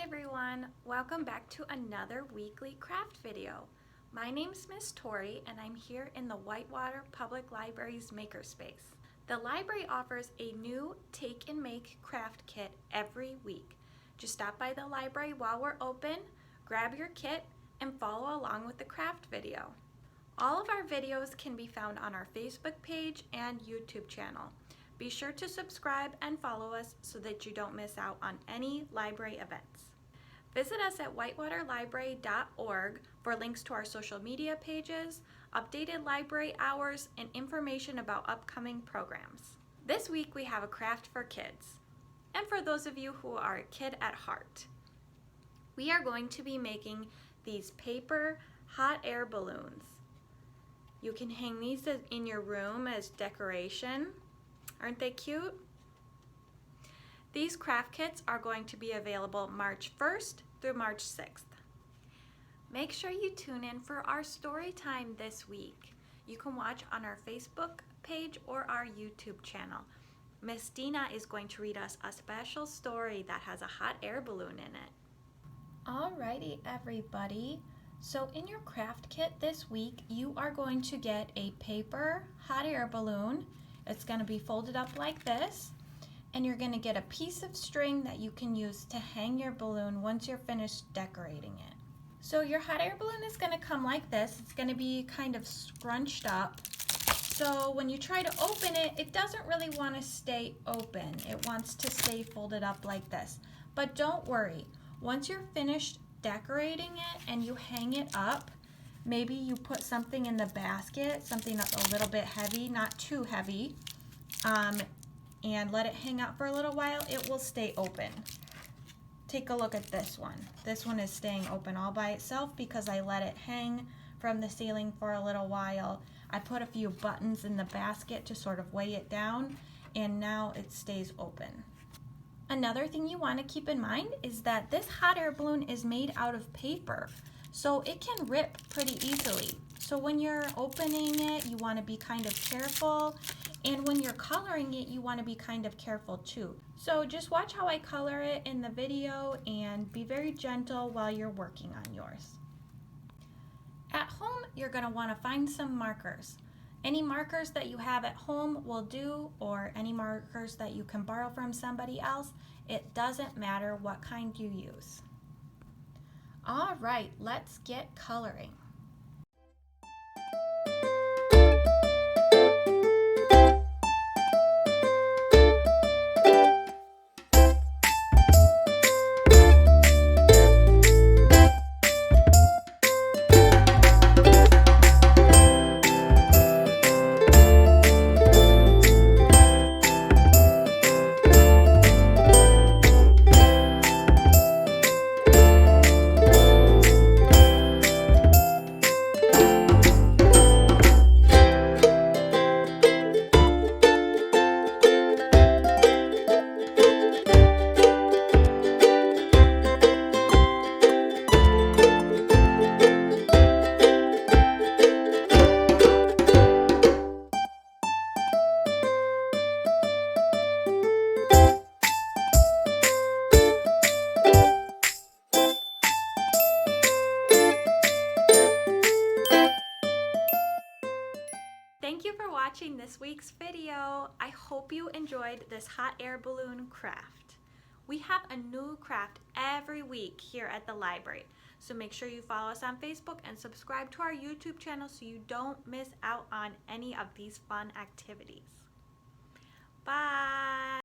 everyone, welcome back to another weekly craft video. My name's Miss Tori and I'm here in the Whitewater Public Library's Makerspace. The library offers a new take and make craft kit every week. Just stop by the library while we're open, grab your kit, and follow along with the craft video. All of our videos can be found on our Facebook page and YouTube channel. Be sure to subscribe and follow us so that you don't miss out on any library events. Visit us at whitewaterlibrary.org for links to our social media pages, updated library hours, and information about upcoming programs. This week we have a craft for kids, and for those of you who are a kid at heart. We are going to be making these paper hot air balloons. You can hang these in your room as decoration. Aren't they cute? These craft kits are going to be available March 1st through March 6th. Make sure you tune in for our story time this week. You can watch on our Facebook page or our YouTube channel. Miss Dina is going to read us a special story that has a hot air balloon in it. Alrighty, everybody. So in your craft kit this week, you are going to get a paper hot air balloon. It's going to be folded up like this, and you're going to get a piece of string that you can use to hang your balloon once you're finished decorating it. So your hot air balloon is going to come like this. It's going to be kind of scrunched up. So when you try to open it, it doesn't really want to stay open. It wants to stay folded up like this. But don't worry. Once you're finished decorating it and you hang it up, maybe you put something in the basket, something a little bit heavy, not too heavy, and let it hang out for a little while, it will stay open. Take a look at this one. This one is staying open all by itself because I let it hang from the ceiling for a little while. I put a few buttons in the basket to sort of weigh it down, and now it stays open. Another thing you want to keep in mind is that this hot air balloon is made out of paper. So it can rip pretty easily. So when you're opening it, you want to be kind of careful. And when you're coloring it, you want to be kind of careful too. So just watch how I color it in the video and be very gentle while you're working on yours. At home, you're going to want to find some markers. Any markers that you have at home will do, or any markers that you can borrow from somebody else. It doesn't matter what kind you use. All right, let's get coloring. Thank you for watching this week's video. I hope you enjoyed this hot air balloon craft. We have a new craft every week here at the library, so make sure you follow us on Facebook and subscribe to our YouTube channel so you don't miss out on any of these fun activities. Bye!